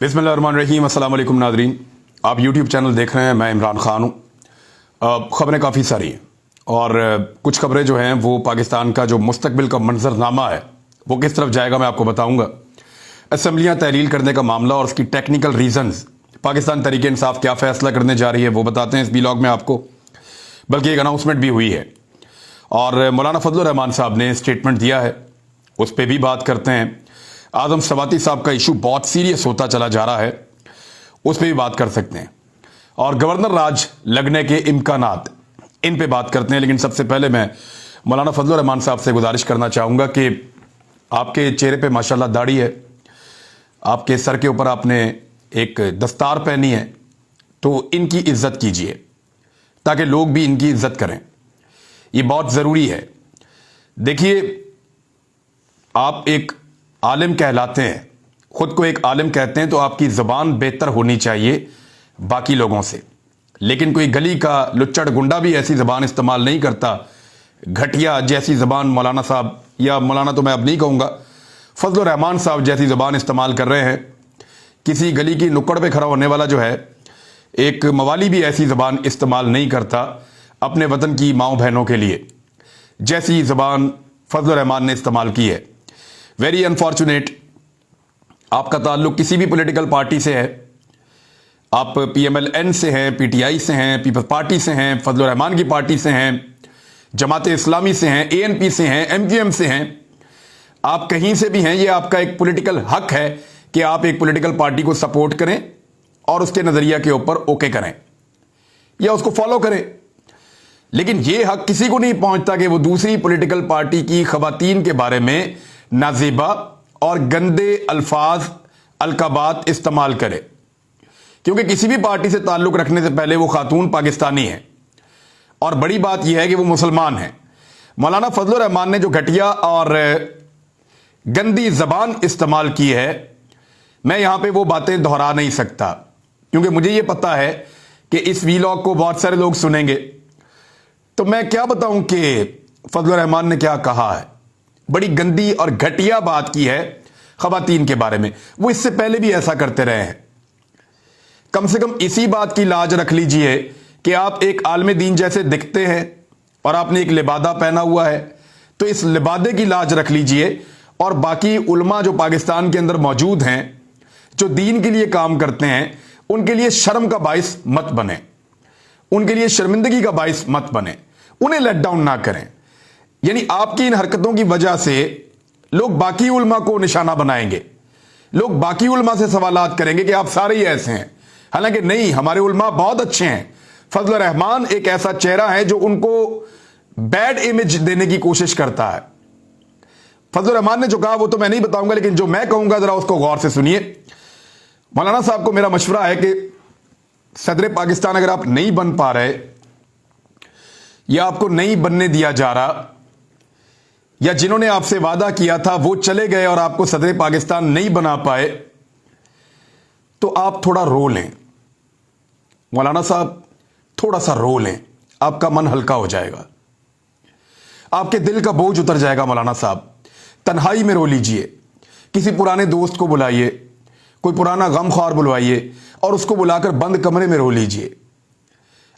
बिस्मिल्लाहिर्रहमानिर्रहीम। अस्सलाम वालेकुम नाज़रीन, आप यूट्यूब चैनल देख रहे हैं। मैं इमरान ख़ान हूँ। ख़बरें काफ़ी सारी हैं और कुछ खबरें जो हैं वो पाकिस्तान का जो मुस्तकबिल का मंजरनामा है वो किस तरफ जाएगा मैं आपको बताऊँगा। असम्बलियाँ तहलील करने का मामला और उसकी टेक्निकल रीज़न्स, पाकिस्तान तहरीक इंसाफ क्या फ़ैसला करने जा रही है वो बताते हैं इस व्लॉग में आपको। बल्कि एक अनाउंसमेंट भी हुई है और मौलाना फजलुर रहमान साहब ने स्टेटमेंट दिया है, उस पर भी बात करते हैं। आदम सवाती साहब का इशू बहुत सीरियस होता चला जा रहा है, उस पर भी बात कर सकते हैं। और गवर्नर राज लगने के इम्कानात, इन पे बात करते हैं। लेकिन सबसे पहले मैं मौलाना फजलुर रहमान साहब से गुजारिश करना चाहूँगा कि आपके चेहरे पे माशाल्लाह दाढ़ी है, आपके सर के ऊपर आपने एक दस्तार पहनी है, तो इनकी इज्जत कीजिए ताकि लोग भी इनकी इज्जत करें। ये बहुत ज़रूरी है। देखिए, आप एक आलिम कहलाते हैं, खुद को एक आलिम कहते हैं, तो आपकी ज़बान बेहतर होनी चाहिए बाकी लोगों से। लेकिन कोई गली का लुच्चड़ गुंडा भी ऐसी ज़बान इस्तेमाल नहीं करता, घटिया जैसी ज़बान मौलाना साहब, या मौलाना तो मैं अब नहीं कहूँगा, फजलुर रहमान साहब जैसी ज़बान इस्तेमाल कर रहे हैं। किसी गली की नुक्कड़ पे खड़ा होने वाला जो है, एक मवाली भी ऐसी ज़बान इस्तेमाल नहीं करता अपने वतन की माओ बहनों के लिए, जैसी ज़बान फजलुर रहमान ने इस्तेमाल की है। वेरी अनफॉर्चुनेट, आपका ताल्लुक किसी भी पॉलिटिकल पार्टी से है, आप PMLN से हैं, PTI से हैं, पीपल्स पार्टी से हैं, फजलुर रहमान की पार्टी से हैं, जमात इस्लामी से हैं, ANP से हैं, MQM से हैं, आप कहीं से भी हैं। ये आपका एक पॉलिटिकल हक है कि आप एक पॉलिटिकल पार्टी को सपोर्ट करें और उसके नज़रिया के ऊपर ओके करें या उसको फॉलो करें। लेकिन ये हक किसी को नहीं पहुंचता कि वो दूसरी पॉलिटिकल पार्टी की खवातीन के बारे में नाज़ेबा और गंदे अल्फाज, अलकाबात इस्तेमाल करे, क्योंकि किसी भी पार्टी से ताल्लुक़ रखने से पहले वो खातून पाकिस्तानी है और बड़ी बात यह है कि वो मुसलमान है। मौलाना फजलुर रहमान ने जो घटिया और गंदी ज़बान इस्तेमाल की है, मैं यहाँ पे वो बातें दोहरा नहीं सकता, क्योंकि मुझे ये पता है कि इस वीलॉग को बहुत सारे लोग सुनेंगे। तो मैं क्या बताऊं कि फजलुर रहमान ने क्या कहा है। बड़ी गंदी और घटिया बात की है खवातीन के बारे में। वो इससे पहले भी ऐसा करते रहे हैं। कम से कम इसी बात की लाज रख लीजिए कि आप एक आलिम दीन जैसे दिखते हैं और आपने एक लिबादा पहना हुआ है, तो इस लिबादे की लाज रख लीजिए। और बाकी उलमा जो पाकिस्तान के अंदर मौजूद हैं, जो दीन के लिए काम करते हैं, उनके लिए शर्म का बाइस मत बने, उनके लिए शर्मिंदगी का बाइस मत बने, उन्हें लेट डाउन ना करें। यानी आपकी इन हरकतों की वजह से लोग बाकी उलमा को निशाना बनाएंगे, लोग बाकी उलमा से सवालात करेंगे कि आप सारे ही ऐसे हैं। हालांकि नहीं, हमारे उलमा बहुत अच्छे हैं। फजलुर रहमान एक ऐसा चेहरा है जो उनको बैड इमेज देने की कोशिश करता है। फजलुर रहमान ने जो कहा वो तो मैं नहीं बताऊंगा, लेकिन जो मैं कहूंगा जरा उसको गौर से सुनिए। मौलाना साहब को मेरा मशवरा है कि सदर पाकिस्तान अगर आप नहीं बन पा रहे, या आपको नहीं बनने दिया जा रहा, या जिन्होंने आपसे वादा किया था वो चले गए और आपको सदर पाकिस्तान नहीं बना पाए, तो आप थोड़ा रो लें। मौलाना साहब थोड़ा सा रो लें, आपका मन हल्का हो जाएगा, आपके दिल का बोझ उतर जाएगा। मौलाना साहब तन्हाई में रो लीजिए, किसी पुराने दोस्त को बुलाइए, कोई पुराना गमख्वार बुलवाइए और उसको बुलाकर बंद कमरे में रो लीजिए।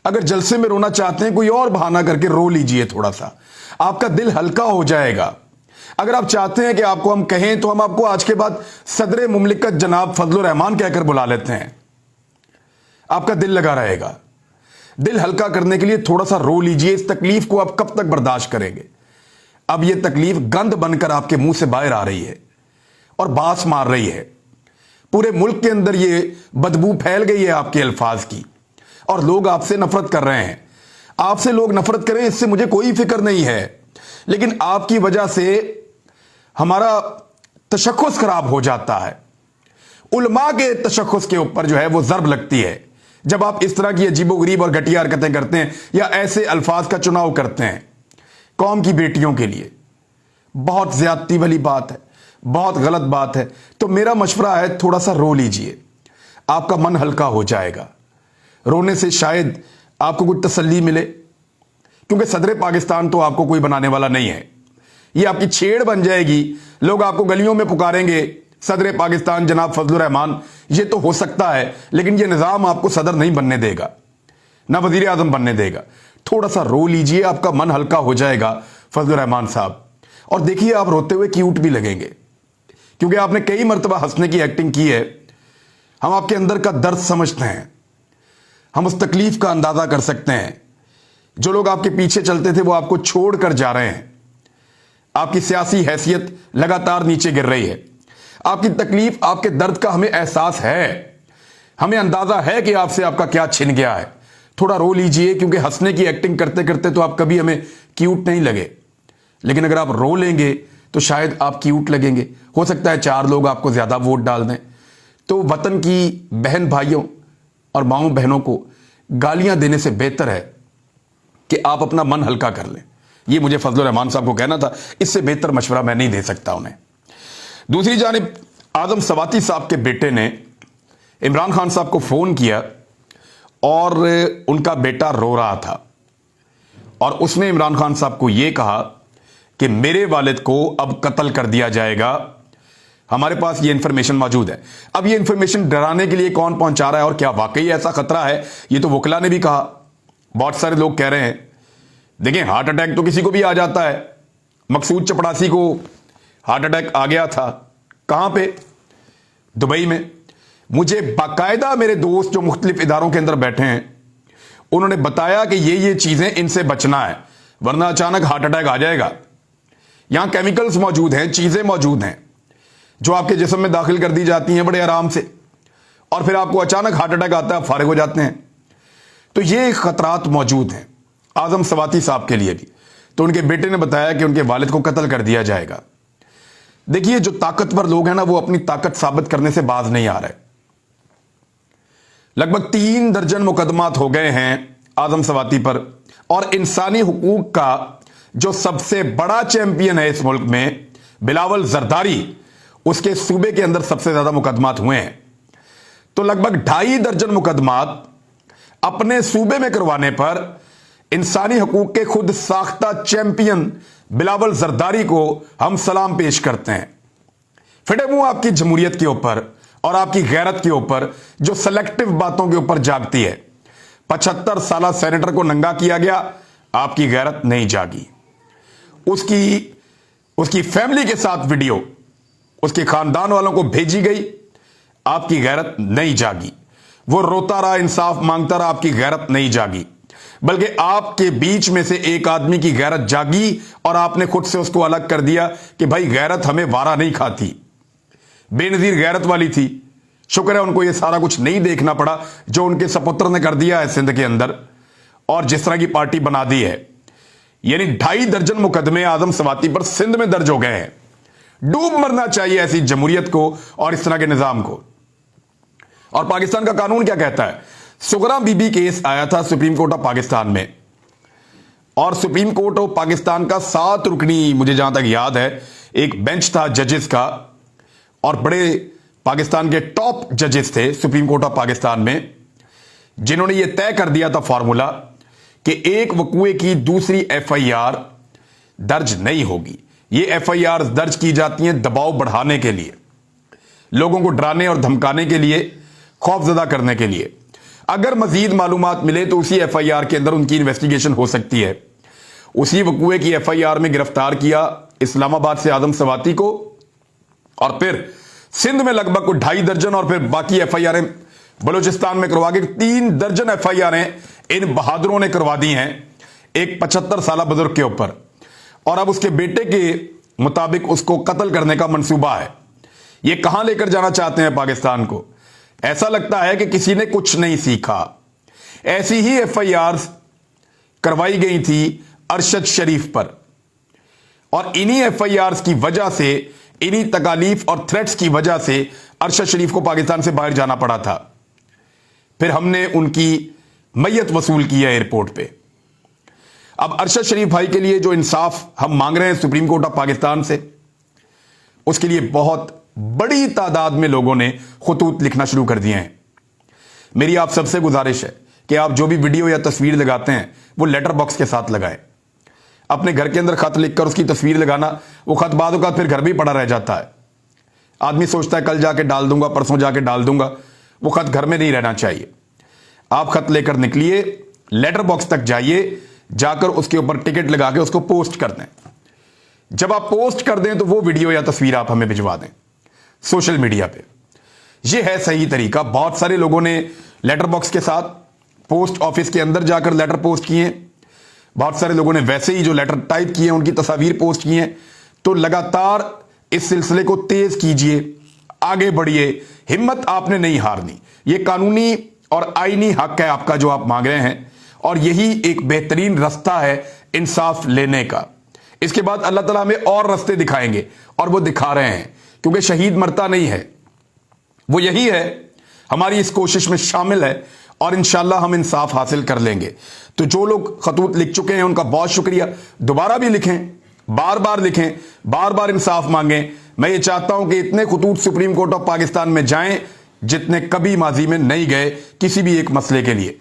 अगर जलसे में रोना चाहते हैं, कोई और बहाना करके रो लीजिए, थोड़ा सा आपका दिल हल्का हो जाएगा। अगर आप चाहते हैं कि आपको हम कहें, तो हम आपको आज के बाद सदर मुमलिकत जनाब फजलुर रहमान कहकर बुला लेते हैं, आपका दिल लगा रहेगा। दिल हल्का करने के लिए थोड़ा सा रो लीजिए। इस तकलीफ को आप कब तक बर्दाश्त करेंगे? अब यह तकलीफ गंद बनकर आपके मुंह से बाहर आ रही है और बास मार रही है। पूरे मुल्क के अंदर ये बदबू फैल गई है आपके अल्फाज की, और लोग आपसे नफरत कर रहे हैं। आपसे लोग नफरत करें, इससे मुझे कोई फिक्र नहीं है, लेकिन आपकी वजह से हमारा तशख्खुस खराब हो जाता है। उलमा के तशख्खुस के ऊपर जो है वो ज़र्ब लगती है जब आप इस तरह की अजीबोगरीब और घटिया हरकतें करते हैं या ऐसे अल्फाज का चुनाव करते हैं कौम की बेटियों के लिए। बहुत ज्यादती वाली बात है, बहुत गलत बात है। तो मेरा मशवरा है, थोड़ा सा रो लीजिए, आपका मन हल्का हो जाएगा। रोने से शायद आपको कुछ तसल्ली मिले, क्योंकि सदर पाकिस्तान तो आपको कोई बनाने वाला नहीं है। ये आपकी छेड़ बन जाएगी। लोग आपको गलियों में पुकारेंगे, सदर पाकिस्तान जनाब फजलुर रहमान, ये तो हो सकता है, लेकिन ये निज़ाम आपको सदर नहीं बनने देगा, ना वजीर आजम बनने देगा। थोड़ा सा रो लीजिए, आपका मन हल्का हो जाएगा फजलुर रहमान साहब, और देखिए आप रोते हुए क्यूट भी लगेंगे, क्योंकि आपने कई मरतबा हंसने की एक्टिंग की है। हम आपके अंदर का दर्द समझते हैं, हम उस तकलीफ का अंदाजा कर सकते हैं। जो लोग आपके पीछे चलते थे वो आपको छोड़कर जा रहे हैं, आपकी सियासी हैसियत लगातार नीचे गिर रही है। आपकी तकलीफ, आपके दर्द का हमें एहसास है, हमें अंदाजा है कि आपसे आपका क्या छिन गया है। थोड़ा रो लीजिए, क्योंकि हंसने की एक्टिंग करते करते तो आप कभी हमें क्यूट नहीं लगे, लेकिन अगर आप रो लेंगे तो शायद आप क्यूट लगेंगे। हो सकता है 4 लोग आपको ज्यादा वोट डाल दें। तो वतन की बहन भाइयों और माओं बहनों को गालियां देने से बेहतर है कि आप अपना मन हल्का कर लें। ये मुझे फजलुर रहमान साहब को कहना था, इससे बेहतर मशवरा मैं नहीं दे सकता उन्हें। दूसरी जानिब आजम सवाती साहब के बेटे ने इमरान खान साहब को फोन किया और उनका बेटा रो रहा था, और उसने इमरान खान साहब को यह कहा कि मेरे वालिद को अब कत्ल कर दिया जाएगा, हमारे पास ये इंफॉर्मेशन मौजूद है। अब ये इंफॉर्मेशन डराने के लिए कौन पहुंचा रहा है और क्या वाकई ऐसा खतरा है, ये तो वकला ने भी कहा। बहुत सारे लोग कह रहे हैं, देखें हार्ट अटैक तो किसी को भी आ जाता है। मकसूद चपड़ासी को हार्ट अटैक आ गया था, कहां पे? दुबई में। मुझे बाकायदा मेरे दोस्त जो मुख्तलिफ इदारों के अंदर बैठे हैं, उन्होंने बताया कि ये चीजें इनसे बचना है, वरना अचानक हार्ट अटैक आ जाएगा। यहां केमिकल्स मौजूद हैं, चीजें मौजूद हैं जो आपके जिस्म में दाखिल कर दी जाती हैं बड़े आराम से, और फिर आपको अचानक हार्ट अटैक आता है, फारिग हो जाते हैं। तो ये खतरात मौजूद हैं आजम सवाती साहब के लिए भी। तो उनके बेटे ने बताया कि उनके वालिद को कत्ल कर दिया जाएगा। देखिए, जो ताकतवर लोग हैं ना, वो अपनी ताकत साबित करने से बाज नहीं आ रहे। लगभग 3 दर्जन मुकदमात हो गए हैं आजम सवाती पर, और इंसानी हुकूक का जो सबसे बड़ा चैंपियन है इस मुल्क में, बिलावल जरदारी, उसके सूबे के अंदर सबसे ज्यादा मुकदमात हुए हैं। तो लगभग 2.5 दर्जन मुकदमात अपने सूबे में करवाने पर इंसानी हकूक के खुद साख्ता चैंपियन बिलावल जरदारी को हम सलाम पेश करते हैं। फिटे मुंह आपकी जमहूरियत के ऊपर और आपकी गैरत के ऊपर, जो सेलेक्टिव बातों के ऊपर जागती है। 75 साला सेनेटर को नंगा किया गया, आपकी गैरत नहीं जागी। उसकी फैमिली के साथ वीडियो उसके खानदान वालों को भेजी गई, आपकी गैरत नहीं जागी। वो रोता रहा, इंसाफ मांगता रहा, आपकी गैरत नहीं जागी। बल्कि आपके बीच में से एक आदमी की गैरत जागी और आपने खुद से उसको अलग कर दिया कि भाई गैरत हमें वारा नहीं खाती। बेनजीर गैरत वाली थी, शुक्र है उनको ये सारा कुछ नहीं देखना पड़ा जो उनके सपुत्र ने कर दिया है सिंध के अंदर, और जिस तरह की पार्टी बना दी है। यानी 2.5 दर्जन मुकदमे आजम सवाती पर सिंध में दर्ज हो गए हैं। डूब मरना चाहिए ऐसी जमहूरियत को और इस तरह के निजाम को। और पाकिस्तान का कानून क्या कहता है? सुगरा बीबी केस आया था सुप्रीम कोर्ट ऑफ पाकिस्तान में, और सुप्रीम कोर्ट ऑफ पाकिस्तान का 7 रुकनी, मुझे जहां तक याद है, एक बेंच था जजेस का, और बड़े पाकिस्तान के टॉप जजेस थे सुप्रीम कोर्ट ऑफ पाकिस्तान में, जिन्होंने यह तय कर दिया था फॉर्मूला कि एक वकूए की दूसरी FIR दर्ज नहीं होगी। ये FIR दर्ज की जाती हैं दबाव बढ़ाने के लिए, लोगों को डराने और धमकाने के लिए, खौफजदा करने के लिए। अगर मजीद मालूमात मिले तो उसी FIR के अंदर उनकी इन्वेस्टिगेशन हो सकती है। उसी वकूए की FIR में गिरफ्तार किया इस्लामाबाद से आजम सवाती को, और फिर सिंध में लगभग 2.5 दर्जन, और फिर बाकी FIR बलूचिस्तान में करवा के 3 दर्जन FIR इन बहादुरों ने करवा दी हैं एक 75 साला बुजुर्ग के ऊपर। और अब उसके बेटे के मुताबिक उसको कत्ल करने का मंसूबा है। ये कहां लेकर जाना चाहते हैं पाकिस्तान को? ऐसा लगता है कि किसी ने कुछ नहीं सीखा। ऐसी ही FIR करवाई गई थी अरशद शरीफ पर, और इन्हीं FIR की वजह से, इन्हीं तकालीफ और थ्रेट्स की वजह से अरशद शरीफ को पाकिस्तान से बाहर जाना पड़ा था। फिर हमने उनकी मैयत वसूल की है एयरपोर्ट पे। अब अरशद शरीफ भाई के लिए जो इंसाफ हम मांग रहे हैं सुप्रीम कोर्ट ऑफ पाकिस्तान से, उसके लिए बहुत बड़ी तादाद में लोगों ने खुतूत लिखना शुरू कर दिए हैं। मेरी आप सबसे गुजारिश है कि आप जो भी वीडियो या तस्वीर लगाते हैं वो लेटर बॉक्स के साथ लगाएं। अपने घर के अंदर खत लिखकर उसकी तस्वीर लगाना, वो खत बाद फिर घर भी पड़ा रह जाता है। आदमी सोचता है कल जाके डाल दूंगा, परसों जाके डाल दूंगा। वो खत घर में नहीं रहना चाहिए। आप खत लेकर निकलिए, लेटर बॉक्स तक जाइए, जाकर उसके ऊपर टिकट लगा के उसको पोस्ट कर दें। जब आप पोस्ट कर दें तो वो वीडियो या तस्वीर आप हमें भिजवा दें सोशल मीडिया पे। ये है सही तरीका। बहुत सारे लोगों ने लेटर बॉक्स के साथ पोस्ट ऑफिस के अंदर जाकर लेटर पोस्ट किए, बहुत सारे लोगों ने वैसे ही जो लेटर टाइप किए उनकी तस्वीर पोस्ट किए। तो लगातार इस सिलसिले को तेज कीजिए, आगे बढ़िए, हिम्मत आपने नहीं हारनी। ये कानूनी और आईनी हक है आपका जो आप मांग रहे हैं, और यही एक बेहतरीन रास्ता है इंसाफ लेने का। इसके बाद अल्लाह ताला हमें और रास्ते दिखाएंगे, और वो दिखा रहे हैं, क्योंकि शहीद मरता नहीं है। वो यही है, हमारी इस कोशिश में शामिल है, और इंशाल्लाह हम इंसाफ हासिल कर लेंगे। तो जो लोग खतूत लिख चुके हैं उनका बहुत शुक्रिया। दोबारा भी लिखें, बार बार लिखें, बार बार इंसाफ मांगें। मैं ये चाहता हूं कि इतने खतूत सुप्रीम कोर्ट ऑफ पाकिस्तान में जाएं जितने कभी माजी में नहीं गए किसी भी एक मसले के लिए।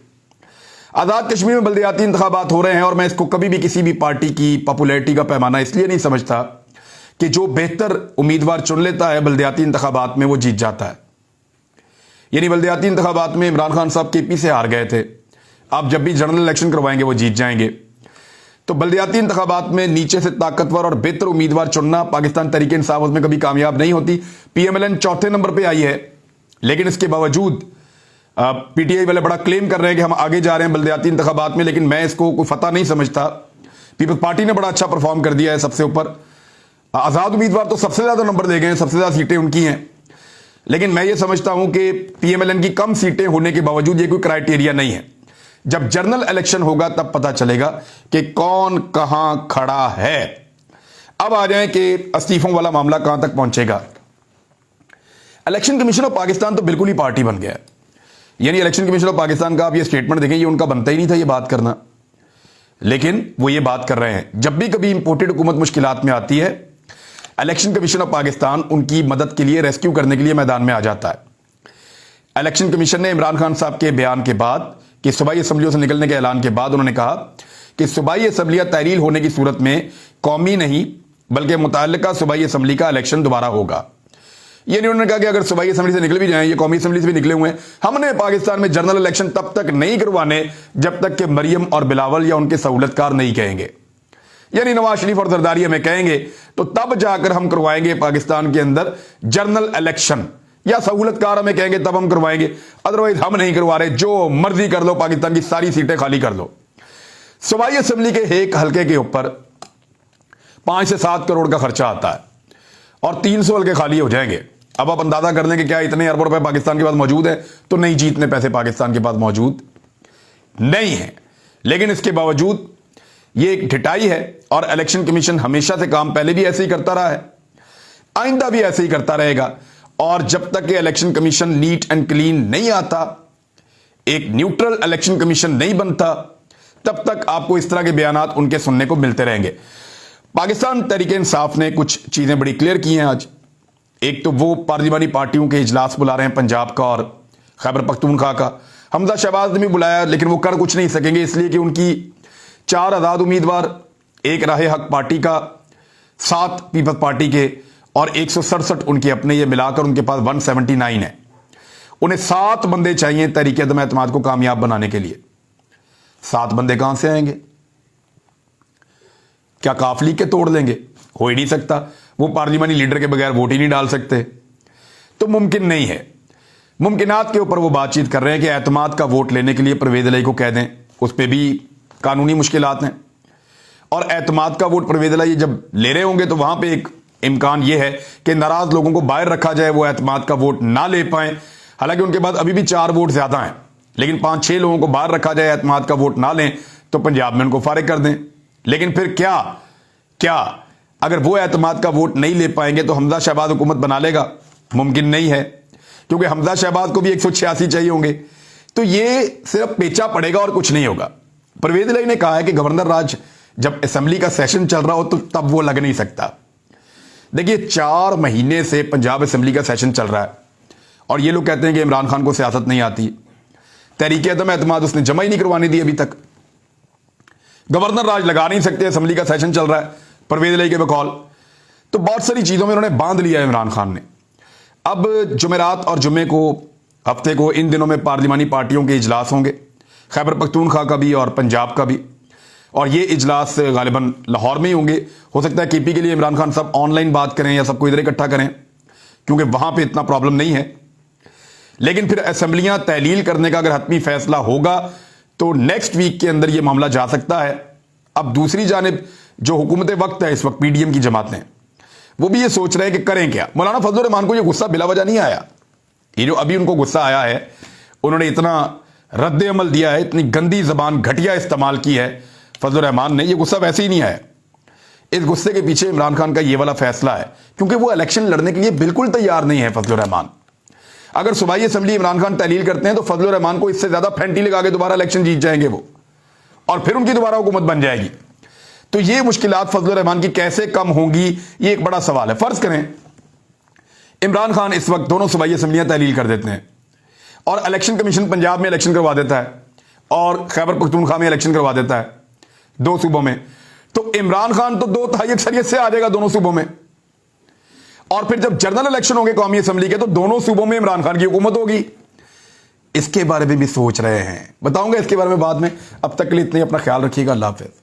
आजाद कश्मीर में बल्दियाती इंतखाबात हो रहे हैं, और मैं इसको कभी भी किसी भी पार्टी की पॉपुलैरिटी का पैमाना इसलिए नहीं समझता कि जो बेहतर उम्मीदवार चुन लेता है बल्दियाती इंतखाबात में वो जीत जाता है। यानी बल्दियाती इंतखाबात में इमरान खान साहब केपी से हार गए थे, आप जब भी जनरल इलेक्शन करवाएंगे वो जीत जाएंगे। तो बल्दियाती इंतखाबात में नीचे से ताकतवर और बेहतर उम्मीदवार चुनना पाकिस्तान तहरीक इंसाफ उसमें कभी कामयाब नहीं होती। पीएमएलएन चौथे नंबर पे आई है, लेकिन इसके बावजूद पीटीआई वाले बड़ा क्लेम कर रहे हैं कि हम आगे जा रहे हैं बल्दियाती इंतखाबात में, लेकिन मैं इसको कोई फतह नहीं समझता। पीपल्स पार्टी ने बड़ा अच्छा परफॉर्म कर दिया है सबसे ऊपर। आजाद उम्मीदवार तो सबसे ज्यादा नंबर दे गए, सबसे ज्यादा सीटें उनकी हैं, लेकिन मैं ये समझता हूं कि पीएमएलएन की कम सीटें होने के बावजूद ये कोई क्राइटेरिया नहीं है। जब जनरल इलेक्शन होगा तब पता चलेगा कि कौन कहां खड़ा है। अब आ जाएं कि इस्तीफों वाला मामला कहां तक पहुंचेगा। इलेक्शन कमीशन ऑफ पाकिस्तान तो बिल्कुल ही पार्टी बन गया है। यानी इलेक्शन कमीशन ऑफ पाकिस्तान का आप ये स्टेटमेंट देखें, ये उनका बनता ही नहीं था ये बात करना, लेकिन वो ये बात कर रहे हैं। जब भी कभी इंपोर्टेड हुकूमत मुश्किलात में आती है, इलेक्शन कमीशन ऑफ पाकिस्तान उनकी मदद के लिए, रेस्क्यू करने के लिए मैदान में आ जाता है। इलेक्शन कमीशन ने इमरान खान साहब के बयान के बाद कि सूबाई असम्बलियों से निकलने के ऐलान के बाद उन्होंने कहा कि सूबाई असम्बलियां तहरील होने की सूरत में कौमी नहीं बल्कि मुतल्लिका सूबाई असम्बली का इलेक्शन दोबारा होगा। यानी उन्होंने कहा कि अगर सूबाई असम्बली से निकल भी जाएं, ये कौमी असम्बली से भी निकले हुए हैं, हमने पाकिस्तान में जनरल इलेक्शन तब तक नहीं करवाने जब तक कि मरियम और बिलावल या उनके सहूलतकार नहीं कहेंगे। यानी नवाज शरीफ और जरदारी हमें कहेंगे तो तब जाकर हम करवाएंगे पाकिस्तान के अंदर जनरल इलेक्शन, या सहूलतकार हमें कहेंगे तब हम करवाएंगे, अदरवाइज हम नहीं करवा रहे, जो मर्जी कर लो, पाकिस्तान की सारी सीटें खाली कर दो। सूबाई असम्बली के एक हल्के के ऊपर 5 से 7 करोड़ का खर्चा आता है, और 300 हल्के खाली हो जाएंगे। अब आप अंदाजा कर लें कि क्या इतने अरबों रुपए पाकिस्तान के पास मौजूद है? तो नहीं जी, इतने पैसे पाकिस्तान के पास मौजूद नहीं है। लेकिन इसके बावजूद ये एक ढिठाई है, और इलेक्शन कमीशन हमेशा से काम पहले भी ऐसे ही करता रहा है, आइंदा भी ऐसे ही करता रहेगा। और जब तक ये election commission neat and clean नहीं आता, एक न्यूट्रल इलेक्शन कमीशन नहीं बनता, तब तक आपको इस तरह के बयानात उनके सुनने को मिलते रहेंगे। पाकिस्तान तहरीक इंसाफ ने कुछ चीजें बड़ी क्लियर की हैं आज। एक तो वो पार्लिमानी पार्टियों के इजलास बुला रहे हैं, पंजाब का और खैबर पख्तूनख्वा का। हमजा शहबाज ने भी बुलाया, लेकिन वो कर कुछ नहीं सकेंगे, इसलिए कि उनकी 4 आजाद उम्मीदवार, एक राहे हक पार्टी का, 7 पीपल्स पार्टी के, और 167 उनके अपने, ये मिलाकर उनके पास 179 है। उन्हें 7 बंदे चाहिए तहरीक अदम एतमाद को कामयाब बनाने के लिए। 7 बंदे कहां से आएंगे? क्या काफ लीग के तोड़ लेंगे? हो ही नहीं सकता। वो पार्लिमानी लीडर के बगैर वोट ही नहीं डाल सकते, तो मुमकिन नहीं है। मुमकिनात के ऊपर वो बातचीत कर रहे हैं कि एतमाद का वोट लेने के लिए परवेज इलाही को कह दें, उस पर भी कानूनी मुश्किलात हैं। और एतमाद का वोट परवेज इलाही जब ले रहे होंगे तो वहां पे एक इम्कान यह है कि नाराज लोगों को बाहर रखा जाए, वो एतमाद का वोट ना ले पाए। हालांकि उनके पास अभी भी 4 वोट ज्यादा हैं, लेकिन 5-6 लोगों को बाहर रखा जाए, एतमाद का वोट ना लें तो पंजाब में उनको फारिग कर दें। लेकिन फिर क्या अगर वो एतमाद का वोट नहीं ले पाएंगे तो हमजा शहबाज हुकूमत बना लेगा? मुमकिन नहीं है, क्योंकि हमजा शहबाज को भी 186 चाहिए होंगे। तो ये सिर्फ पेचा पड़ेगा और कुछ नहीं होगा। परवेज इलाही ने कहा है कि गवर्नर राज जब असेंबली का सेशन चल रहा हो तो तब वो लग नहीं सकता। देखिए, 4 महीने से पंजाब असेंबली का सेशन चल रहा है, और ये लोग कहते हैं कि इमरान खान को सियासत नहीं आती। तहरीक अदम एतमाद उसने जमा ही नहीं करवाने दी अभी तक। गवर्नर राज लगा नहीं सकते, असेंबली का सेशन चल रहा है परवेज इलाही के बकौल। तो बहुत सारी चीजों में उन्होंने बांध लिया है इमरान खान ने। اب جمعرات اور جمعے کو ہفتے کو ان دنوں میں پارلیمانی پارٹیوں کے اجلاس ہوں گے، خیبر پختونخوا کا بھی اور پنجاب کا بھی، اور یہ اجلاس غالباً لاہور میں ہی ہوں گے۔ ہو سکتا ہے کے پی کے لیے عمران خان صاحب آن لائن بات کریں یا سب کو ادھر اکٹھا کریں، کیونکہ وہاں پہ اتنا پرابلم نہیں ہے۔ لیکن پھر اسمبلیاں تحلیل کرنے کا اگر حتمی فیصلہ ہوگا تو نیکسٹ ویک کے اندر یہ معاملہ جا سکتا ہے۔ اب دوسری جانب جو حکومت وقت ہے اس وقت، پی ڈی ایم کی جماعتیں، وہ بھی یہ سوچ رہے ہیں کہ کریں کیا۔ مولانا فضل الرحمان کو یہ غصہ بلا وجہ نہیں آیا، یہ جو ابھی ان کو غصہ آیا ہے، انہوں نے اتنا رد عمل دیا ہے، اتنی گندی زبان گھٹیا استعمال کی ہے فضل الرحمان نے، یہ غصہ ویسے ہی نہیں آیا۔ اس غصے کے پیچھے عمران خان کا یہ والا فیصلہ ہے، کیونکہ وہ الیکشن لڑنے کے لیے بالکل تیار نہیں ہے فضل الرحمان۔ اگر صوبائی اسمبلی عمران خان تحلیل کرتے ہیں تو فضل الرحمان کو اس سے زیادہ پھینٹی لگا کے دوبارہ الیکشن جیت جائیں گے وہ، اور پھر ان کی دوبارہ حکومت بن جائے گی۔ تو یہ مشکلات فضل الرحمان کی کیسے کم ہوں گی، یہ ایک بڑا سوال ہے۔ فرض کریں عمران خان اس وقت دونوں صوبائی اسمبلیاں تحلیل کر دیتے ہیں اور الیکشن کمیشن پنجاب میں الیکشن کروا دیتا ہے اور خیبر پختونخوا میں الیکشن کروا دیتا ہے، دو صوبوں میں، تو عمران خان تو 2/3 اکثریت سے آ جائے گا دونوں صوبوں میں، اور پھر جب جنرل الیکشن ہوں گے قومی اسمبلی کے تو دونوں صوبوں میں عمران خان کی حکومت ہوگی۔ اس کے بارے میں بھی سوچ رہے ہیں، بتاؤں گا اس کے بارے میں بعد میں۔ اب تک کے لیے اتنے، اپنا خیال رکھیے گا، اللہ حافظ۔